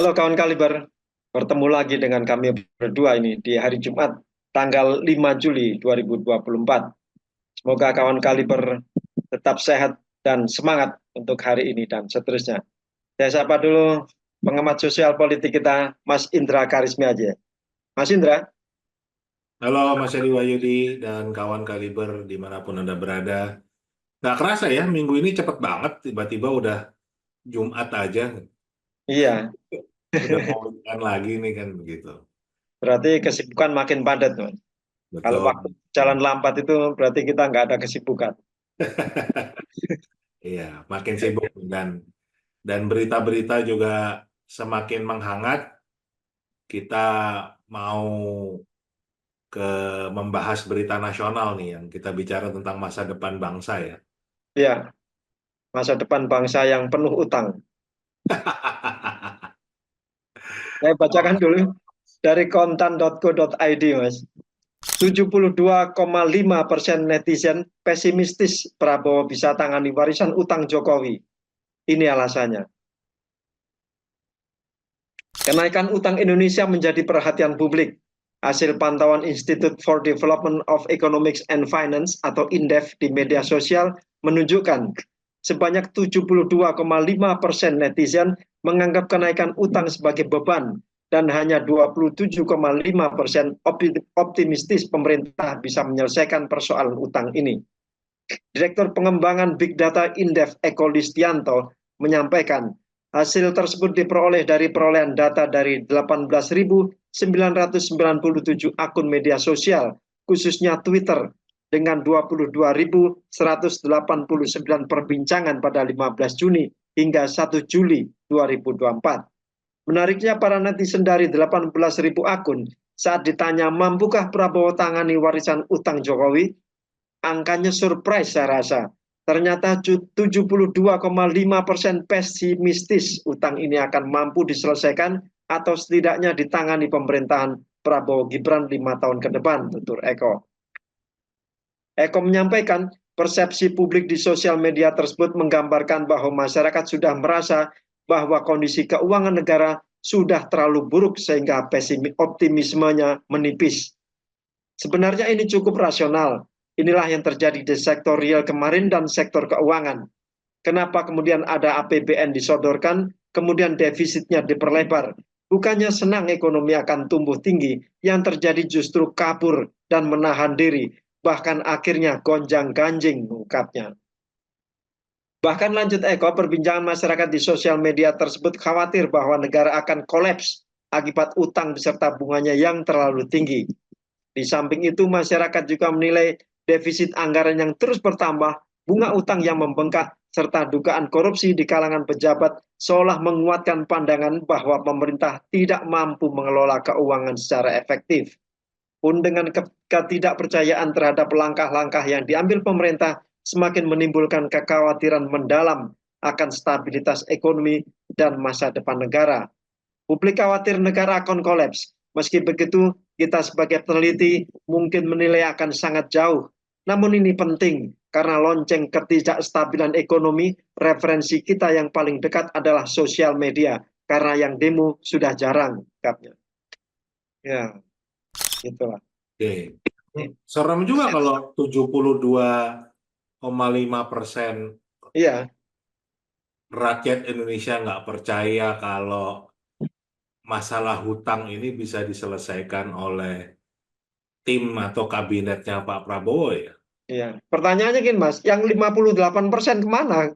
Halo kawan Kaliber, bertemu lagi dengan kami berdua ini di hari Jumat tanggal 5 Juli 2024. Semoga kawan Kaliber tetap sehat dan semangat untuk hari ini dan seterusnya. Saya sapa dulu pengamat sosial politik kita, Mas Indra Karismi aja. Mas Indra, Halo Mas Edi Wahyudi dan kawan Kaliber dimanapun Anda berada. Nggak kerasa ya, minggu ini cepet banget, tiba-tiba udah Jumat aja, iya, udah mau weekend lagi nih kan begitu. berarti kesibukan makin padat, Mas. Kalau Betul. waktu jalan lambat itu berarti kita nggak ada kesibukan. Iya, makin sibuk dan berita-berita juga semakin menghangat. Kita mau ke membahas berita nasional nih yang kita bicara tentang masa depan bangsa ya. Iya, masa depan bangsa yang penuh utang. Saya bacakan dulu dari kontan.co.id, Mas. 72,5% netizen pesimistis Prabowo bisa tangani warisan utang Jokowi. Ini alasannya. Kenaikan utang Indonesia menjadi perhatian publik. Hasil pantauan Institute for Development of Economics and Finance atau INDEF di media sosial menunjukkan sebanyak 72,5% netizen menganggap kenaikan utang sebagai beban dan hanya 27,5% optimistis pemerintah bisa menyelesaikan persoalan utang ini. Direktur Pengembangan Big Data Indef Eko Listianto menyampaikan hasil tersebut diperoleh dari perolehan data dari 18.997 akun media sosial, khususnya Twitter, dengan 22.189 perbincangan pada 15 Juni hingga 1 Juli 2024. Menariknya para netizen dari 18.000 akun saat ditanya mampukah Prabowo tangani warisan utang Jokowi, angkanya surprise saya rasa. Ternyata 72,5% pesimistis utang ini akan mampu diselesaikan atau setidaknya ditangani pemerintahan Prabowo Gibran 5 tahun ke depan, tutur Eko. Eko menyampaikan persepsi publik di sosial media tersebut menggambarkan bahwa masyarakat sudah merasa bahwa kondisi keuangan negara sudah terlalu buruk sehingga optimismenya menipis. Sebenarnya ini cukup rasional. Inilah yang terjadi di sektor real kemarin dan sektor keuangan. Kenapa kemudian ada APBN disodorkan, kemudian defisitnya diperlebar? Bukannya senang ekonomi akan tumbuh tinggi, yang terjadi justru kabur dan menahan diri, bahkan akhirnya gonjang-ganjing ungkapnya. Bahkan lanjut Eko, perbincangan masyarakat di sosial media tersebut khawatir bahwa negara akan kolaps akibat utang beserta bunganya yang terlalu tinggi. Di samping itu, masyarakat juga menilai defisit anggaran yang terus bertambah, bunga utang yang membengkak, serta dugaan korupsi di kalangan pejabat seolah menguatkan pandangan bahwa pemerintah tidak mampu mengelola keuangan secara efektif. Pun dengan ketidakpercayaan terhadap langkah-langkah yang diambil pemerintah semakin menimbulkan kekhawatiran mendalam akan stabilitas ekonomi dan masa depan negara. Publik khawatir negara akan kolaps. Meski begitu, kita sebagai peneliti mungkin menilai akan sangat jauh. Namun ini penting karena lonceng ketidakstabilan ekonomi, referensi kita yang paling dekat adalah sosial media karena yang demo sudah jarang. Ya, itulah. Oke. Serem juga kalau 72,5% Iya, rakyat Indonesia nggak percaya kalau masalah hutang ini bisa diselesaikan oleh tim atau kabinetnya Pak Prabowo ya. iya. Pertanyaannya gini, Mas, yang 58% kemana?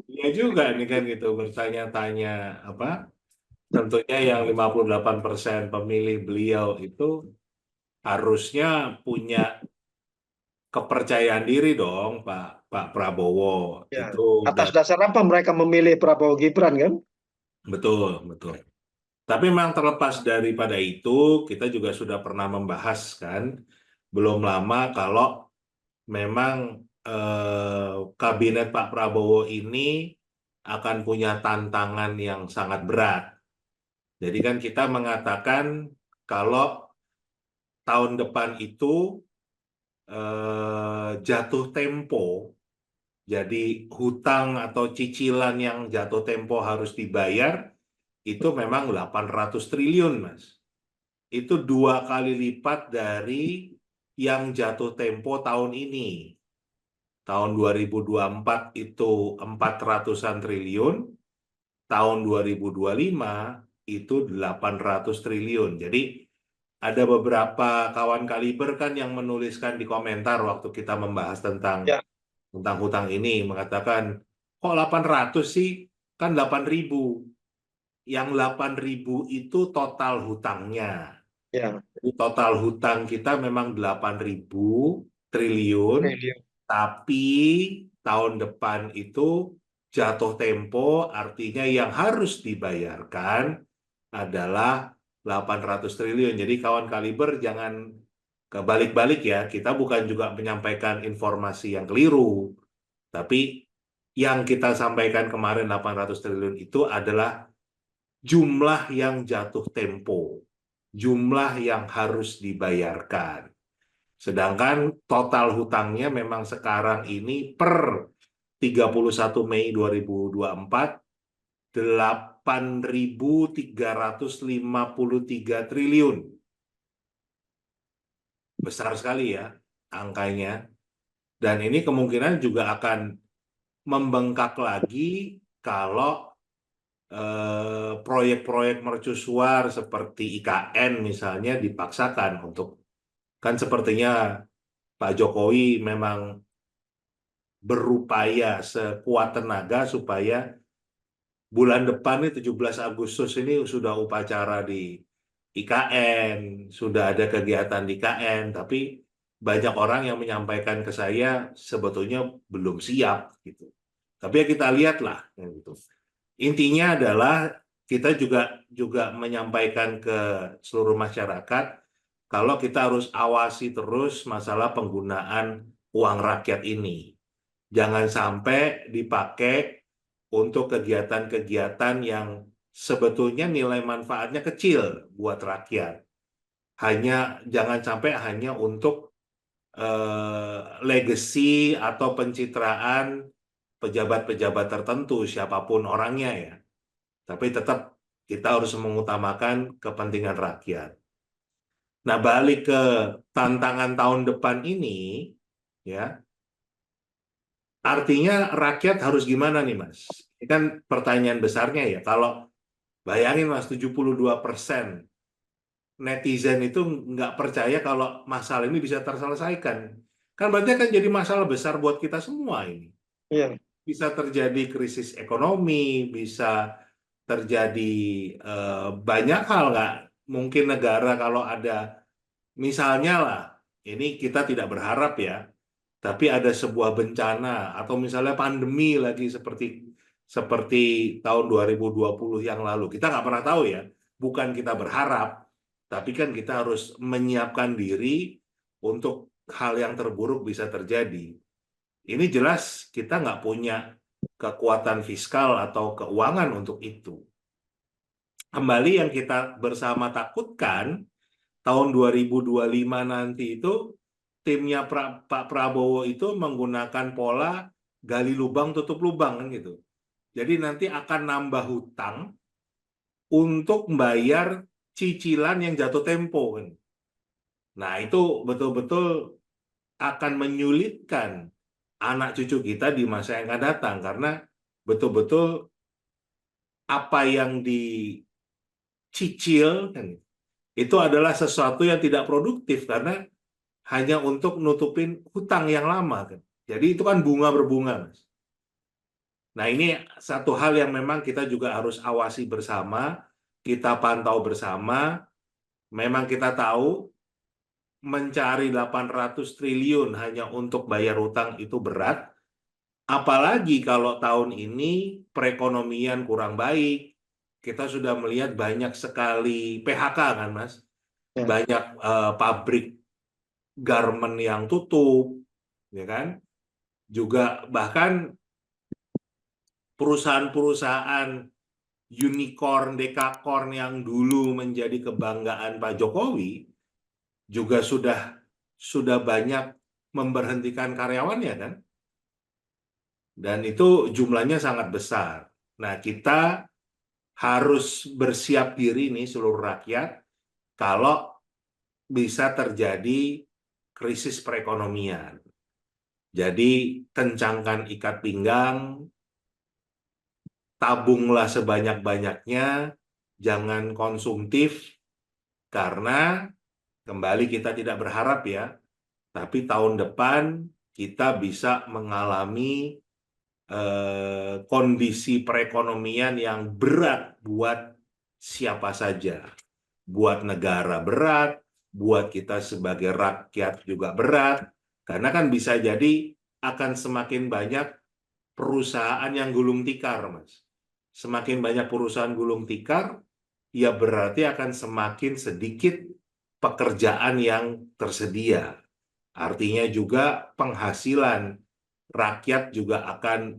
Iya juga nih kan gitu bertanya-tanya apa tentunya yang 58% pemilih beliau itu harusnya punya kepercayaan diri dong Pak Pak Prabowo Ya. itu Atas dasar apa mereka memilih Prabowo Gibran kan? betul betul. Tapi memang terlepas daripada itu kita juga sudah pernah membahas kan belum lama kalau memang kabinet Pak Prabowo ini akan punya tantangan yang sangat berat. Jadi kan kita mengatakan kalau tahun depan itu jatuh tempo Jadi hutang atau cicilan yang jatuh tempo harus dibayar itu memang 800 triliun, Mas. Itu 2 kali lipat dari yang jatuh tempo tahun ini. Tahun 2024 itu 400-an triliun, tahun 2025 itu 800 triliun. Jadi ada beberapa kawan kaliber kan yang menuliskan di komentar waktu kita membahas tentang Ya, hutang ini, mengatakan, kok 800 sih? Kan 8.000. Yang 8.000 itu total hutangnya. ya, Jadi total hutang kita memang 8.000 triliun, triliun. tapi tahun depan itu jatuh tempo, artinya yang harus dibayarkan adalah 800 triliun. Jadi kawan kaliber jangan kebalik-balik ya, kita bukan juga menyampaikan informasi yang keliru, tapi yang kita sampaikan kemarin 800 triliun itu adalah jumlah yang jatuh tempo, jumlah yang harus dibayarkan. Sedangkan total hutangnya memang sekarang ini per 31 Mei 2024 8.353 triliun. Besar sekali ya angkanya. Dan ini kemungkinan juga akan membengkak lagi kalau proyek-proyek mercusuar seperti IKN misalnya dipaksakan untuk, kan sepertinya Pak Jokowi memang berupaya sekuat tenaga supaya bulan depan nih 17 Agustus ini sudah upacara di IKN, sudah ada kegiatan di IKN, tapi banyak orang yang menyampaikan ke saya sebetulnya belum siap gitu. Tapi ya kita lihatlah gitu. Intinya adalah kita juga juga menyampaikan ke seluruh masyarakat kalau kita harus awasi terus masalah penggunaan uang rakyat ini. Jangan sampai dipakai untuk kegiatan-kegiatan yang sebetulnya nilai manfaatnya kecil buat rakyat. Jangan sampai hanya untuk legacy atau pencitraan pejabat-pejabat tertentu, siapapun orangnya ya. Tapi tetap kita harus mengutamakan kepentingan rakyat. Nah, balik ke tantangan tahun depan ini, ya, artinya rakyat harus gimana nih, Mas? Ini kan pertanyaan besarnya ya. Kalau bayangin, Mas, 72% netizen itu nggak percaya kalau masalah ini bisa terselesaikan. Kan berarti akan jadi masalah besar buat kita semua ini. Ya, Bisa terjadi krisis ekonomi, bisa terjadi banyak hal, nggak mungkin negara kalau ada misalnya lah, ini kita tidak berharap ya, tapi ada sebuah bencana atau misalnya pandemi lagi seperti seperti tahun 2020 yang lalu, kita nggak pernah tahu ya, bukan kita berharap, tapi kan kita harus menyiapkan diri untuk hal yang terburuk bisa terjadi. Ini jelas kita nggak punya kekuatan fiskal atau keuangan untuk itu. Kembali yang kita bersama takutkan, tahun 2025 nanti itu timnya Pak Prabowo itu menggunakan pola gali lubang tutup lubang kan gitu. Jadi nanti akan nambah hutang untuk membayar cicilan yang jatuh tempo kan. Nah, itu betul-betul akan menyulitkan anak cucu kita di masa yang akan datang karena betul-betul apa yang dicicil kan, itu adalah sesuatu yang tidak produktif karena hanya untuk nutupin hutang yang lama kan. Jadi itu kan bunga berbunga, Mas. Nah, ini satu hal yang memang kita juga harus awasi bersama, kita pantau bersama. Memang kita tahu mencari 800 triliun hanya untuk bayar hutang itu berat. Apalagi kalau tahun ini perekonomian kurang baik. Kita sudah melihat banyak sekali PHK kan, Mas. ya, Banyak pabrik garment yang tutup, ya kan? Juga bahkan perusahaan-perusahaan unicorn, dekakorn yang dulu menjadi kebanggaan Pak Jokowi juga sudah banyak memberhentikan karyawannya kan? dan itu jumlahnya sangat besar. Nah, kita harus bersiap diri nih seluruh rakyat kalau bisa terjadi krisis perekonomian. Jadi kencangkan ikat pinggang, tabunglah sebanyak-banyaknya, jangan konsumtif, karena kembali kita tidak berharap ya, tapi tahun depan kita bisa mengalami kondisi perekonomian yang berat buat siapa saja. Buat negara berat, buat kita sebagai rakyat juga berat, karena kan bisa jadi akan semakin banyak perusahaan yang gulung tikar, Mas. Semakin banyak perusahaan gulung tikar, ya berarti akan semakin sedikit pekerjaan yang tersedia. Artinya juga penghasilan rakyat juga akan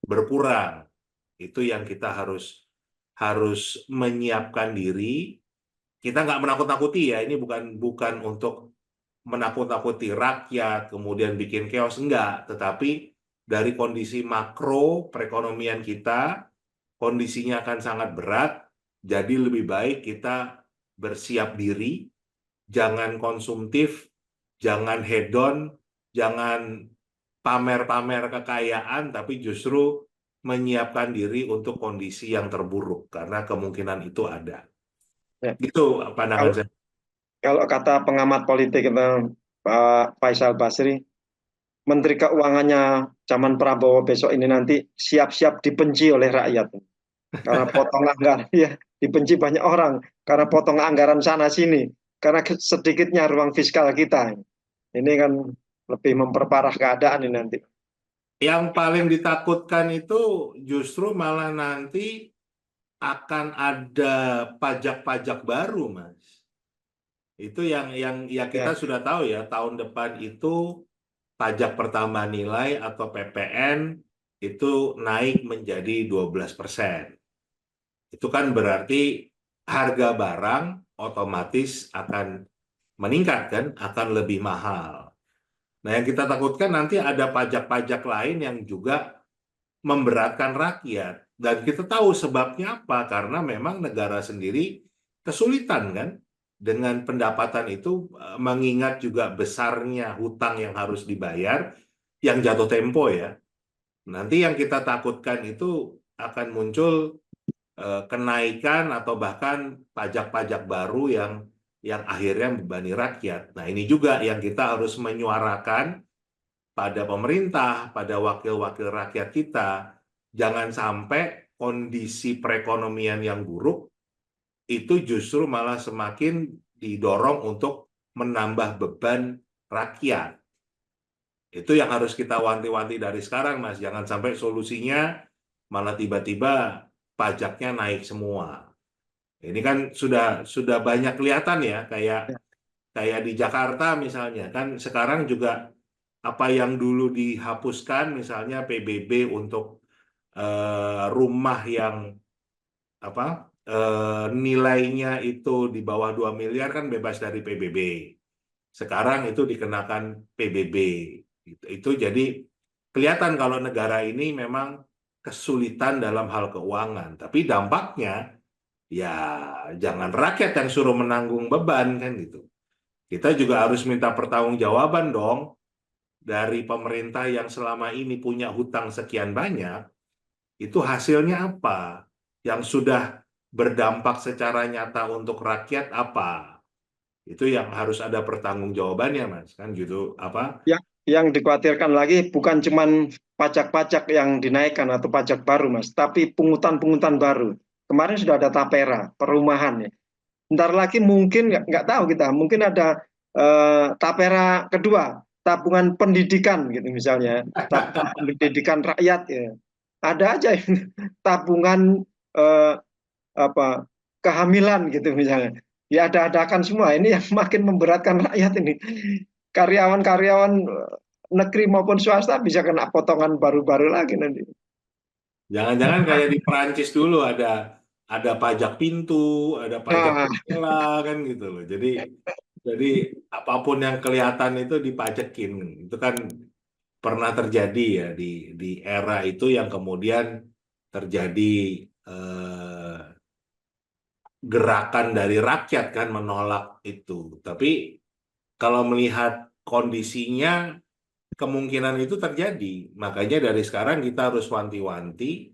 berkurang. Itu yang kita harus menyiapkan diri. Kita nggak menakut-nakuti ya, ini bukan untuk menakut-nakuti rakyat, kemudian bikin chaos, enggak. Tetapi dari kondisi makro perekonomian kita, kondisinya akan sangat berat, jadi lebih baik kita bersiap diri, jangan konsumtif, jangan hedon, jangan pamer-pamer kekayaan, tapi justru menyiapkan diri untuk kondisi yang terburuk, karena kemungkinan itu ada. Ya. Gitu pandangan Kalau saya. kalau kata pengamat politik Pak Faisal Basri, Menteri Keuangannya zaman Prabowo besok ini nanti siap-siap dibenci oleh rakyat karena potong anggaran, ya, dibenci banyak orang karena potong anggaran sana sini, karena sedikitnya ruang fiskal kita. Ini kan lebih memperparah keadaan ini nanti. Yang paling ditakutkan itu justru malah nanti akan ada pajak-pajak baru, Mas. Itu yang ya kita Ya, sudah tahu ya, tahun depan itu pajak pertambahan nilai atau PPN itu naik menjadi 12%. Itu kan berarti harga barang otomatis akan meningkat kan, akan lebih mahal. Nah, yang kita takutkan nanti ada pajak-pajak lain yang juga memberatkan rakyat. Dan kita tahu sebabnya apa, karena memang negara sendiri kesulitan kan dengan pendapatan itu, mengingat juga besarnya hutang yang harus dibayar, yang jatuh tempo ya. Nanti yang kita takutkan itu akan muncul kenaikan atau bahkan pajak-pajak baru yang akhirnya membebani rakyat. Nah, ini juga yang kita harus menyuarakan pada pemerintah, pada wakil-wakil rakyat kita, jangan sampai kondisi perekonomian yang buruk itu justru malah semakin didorong untuk menambah beban rakyat. Itu yang harus kita wanti-wanti dari sekarang, Mas. Jangan sampai solusinya malah tiba-tiba pajaknya naik semua. Ini kan sudah banyak kelihatan ya, kayak di Jakarta misalnya, kan sekarang juga apa yang dulu dihapuskan, misalnya PBB untuk rumah yang nilainya itu di bawah 2 miliar kan bebas dari PBB. Sekarang itu dikenakan PBB. Itu jadi kelihatan kalau negara ini memang kesulitan dalam hal keuangan. Tapi dampaknya ya jangan rakyat yang suruh menanggung beban kan gitu. Kita juga harus minta pertanggungjawaban dong dari pemerintah yang selama ini punya hutang sekian banyak, itu hasilnya apa? Yang sudah berdampak secara nyata untuk rakyat apa? Itu yang harus ada pertanggungjawabannya, Mas. Kan gitu, apa? yang dikhawatirkan lagi bukan cuman pajak-pajak yang dinaikkan atau pajak baru, Mas, tapi pungutan-pungutan baru. Kemarin sudah ada tapera perumahan ya. Ntar lagi mungkin nggak tahu kita, mungkin ada tapera kedua, tabungan pendidikan gitu misalnya, tabungan pendidikan rakyat ya. Ada aja yang tabungan eh, apa kehamilan gitu misalnya. Ya ada-adakan semua. Ini yang makin memberatkan rakyat ini. Karyawan-karyawan negeri maupun swasta bisa kena potongan baru-baru lagi nanti. Jangan-jangan kayak di Perancis dulu ada pajak pintu, ada pajak Nah, jendela kan gitu loh. Jadi apapun yang kelihatan itu dipajekin. Itu kan pernah terjadi ya di era itu yang kemudian terjadi eh, gerakan dari rakyat kan menolak itu. Tapi kalau melihat kondisinya, kemungkinan itu terjadi. Makanya dari sekarang kita harus wanti-wanti,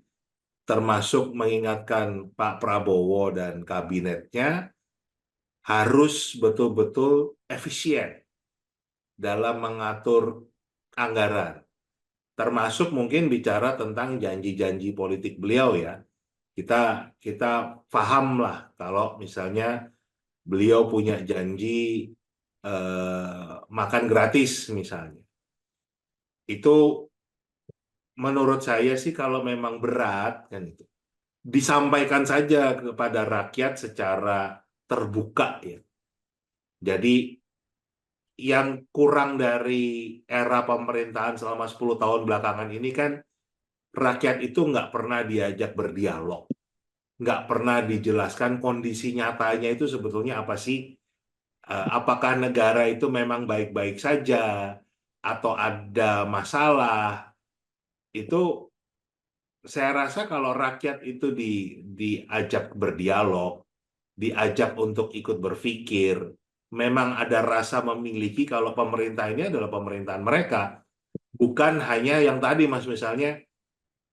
termasuk mengingatkan Pak Prabowo dan kabinetnya harus betul-betul efisien dalam mengatur anggaran. Termasuk mungkin bicara tentang janji-janji politik beliau ya. Kita paham lah kalau misalnya beliau punya janji makan gratis misalnya. Itu menurut saya sih kalau memang berat kan itu disampaikan saja kepada rakyat secara terbuka ya. Jadi yang kurang dari era pemerintahan selama 10 tahun belakangan ini kan rakyat itu nggak pernah diajak berdialog, nggak pernah dijelaskan kondisi nyatanya itu sebetulnya apa sih. Apakah negara itu memang baik-baik saja atau ada masalah. Itu saya rasa kalau rakyat itu diajak berdialog, diajak untuk ikut berpikir, memang ada rasa memiliki kalau pemerintah ini adalah pemerintahan mereka. Bukan hanya yang tadi Mas, misalnya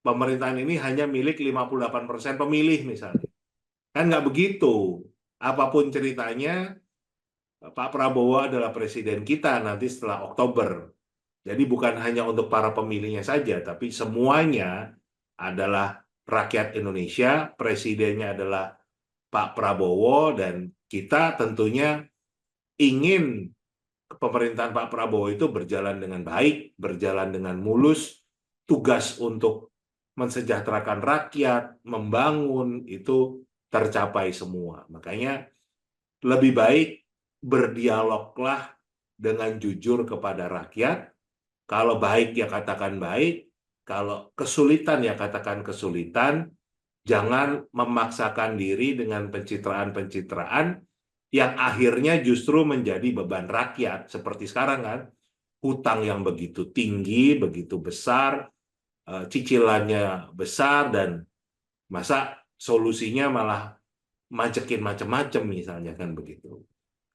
pemerintahan ini hanya milik 58% pemilih misalnya. Kan nggak begitu. Apapun ceritanya, Pak Prabowo adalah presiden kita nanti setelah Oktober. Jadi bukan hanya untuk para pemilihnya saja, tapi semuanya adalah rakyat Indonesia, presidennya adalah Pak Prabowo, dan kita tentunya ingin pemerintahan Pak Prabowo itu berjalan dengan baik, berjalan dengan mulus, tugas untuk mensejahterakan rakyat, membangun, itu tercapai semua. Makanya lebih baik berdialoglah dengan jujur kepada rakyat. Kalau baik ya katakan baik, kalau kesulitan ya katakan kesulitan, jangan memaksakan diri dengan pencitraan-pencitraan yang akhirnya justru menjadi beban rakyat. Seperti sekarang kan, hutang yang begitu tinggi, begitu besar, cicilannya besar, dan masa solusinya malah majekin macam-macam misalnya kan begitu.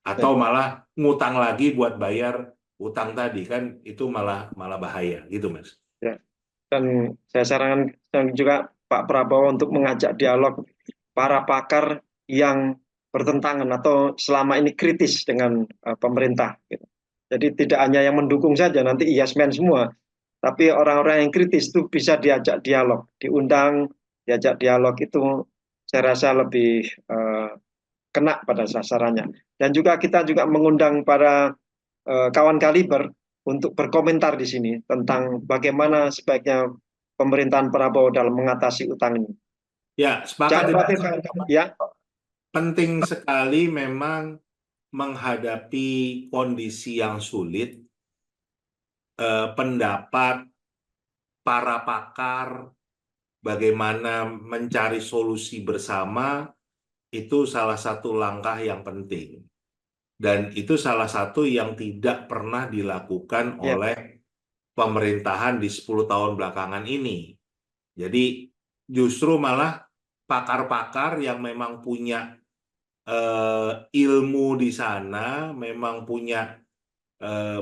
Atau malah ngutang lagi buat bayar utang tadi kan, itu malah bahaya gitu Mas. Ya. Dan saya sarankan juga Pak Prabowo untuk mengajak dialog para pakar yang bertentangan atau selama ini kritis dengan pemerintah. Gitu. Jadi tidak hanya yang mendukung saja, nanti yes man semua. Tapi orang-orang yang kritis itu bisa diajak dialog, diundang, diajak dialog itu saya rasa lebih kena pada sasarannya. Dan juga kita juga mengundang para kawan kaliber untuk berkomentar di sini tentang bagaimana sebaiknya pemerintahan Prabowo dalam mengatasi utang ini. Ya, Jangan sepakat. khawatir, ya. Penting sekali memang menghadapi kondisi yang sulit, pendapat para pakar, bagaimana mencari solusi bersama, itu salah satu langkah yang penting. Dan itu salah satu yang tidak pernah dilakukan Ya. oleh pemerintahan di 10 tahun belakangan ini. Jadi justru malah pakar-pakar yang memang punya ilmu di sana, memang punya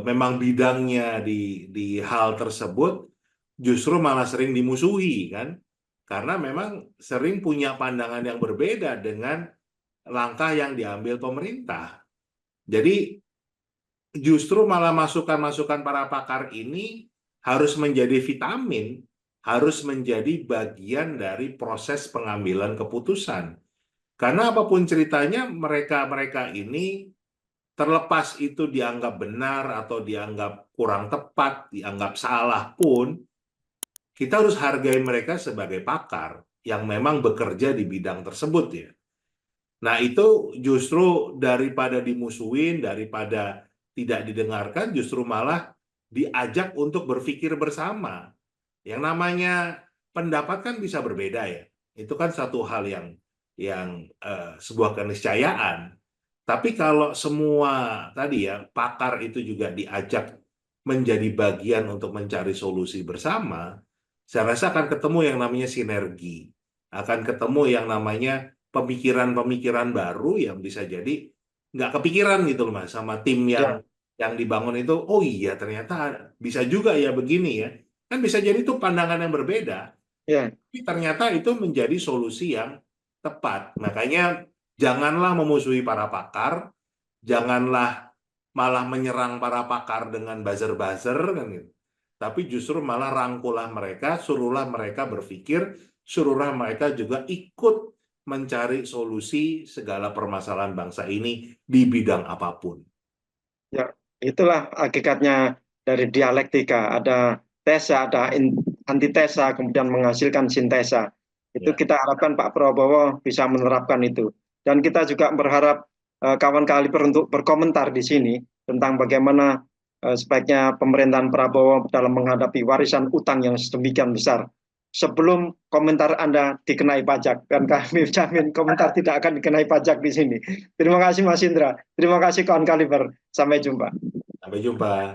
memang bidangnya di hal tersebut, justru malah sering dimusuhi kan, karena memang sering punya pandangan yang berbeda dengan langkah yang diambil pemerintah. Jadi justru malah masukan-masukan para pakar ini harus menjadi vitamin, harus menjadi bagian dari proses pengambilan keputusan. Karena apapun ceritanya, mereka-mereka ini terlepas itu dianggap benar atau dianggap kurang tepat, dianggap salah pun, kita harus hargai mereka sebagai pakar yang memang bekerja di bidang tersebut ya. Nah itu justru daripada dimusuhin, daripada tidak didengarkan, justru malah diajak untuk berpikir bersama. Yang namanya pendapat kan bisa berbeda ya. Itu kan satu hal yang sebuah keniscayaan. Tapi kalau semua tadi ya pakar itu juga diajak menjadi bagian untuk mencari solusi bersama, saya rasa akan ketemu yang namanya sinergi, akan ketemu yang namanya pemikiran-pemikiran baru yang bisa jadi nggak kepikiran gitu loh Mas, sama tim Ya, yang dibangun itu, oh iya ternyata bisa juga ya begini ya, kan bisa jadi itu pandangan yang berbeda, ya, tapi ternyata itu menjadi solusi yang tepat. Makanya janganlah memusuhi para pakar, janganlah malah menyerang para pakar dengan buzzer-buzzer kan gitu. Tapi justru malah rangkulah mereka, suruhlah mereka berpikir, suruhlah mereka juga ikut mencari solusi segala permasalahan bangsa ini di bidang apapun. ya. Itulah hakikatnya dari dialektika. Ada tesa, ada antitesa, kemudian menghasilkan sintesa. Itu Ya. kita harapkan Pak Prabowo bisa menerapkan itu. Dan kita juga berharap kawan kaliber untuk berkomentar di sini tentang bagaimana sebaiknya pemerintahan Prabowo dalam menghadapi warisan utang yang sedemikian besar. Sebelum komentar Anda dikenai pajak, dan kami jamin komentar tidak akan dikenai pajak di sini. Terima kasih Mas Indra, terima kasih kawan kaliber, sampai jumpa. Sampai jumpa.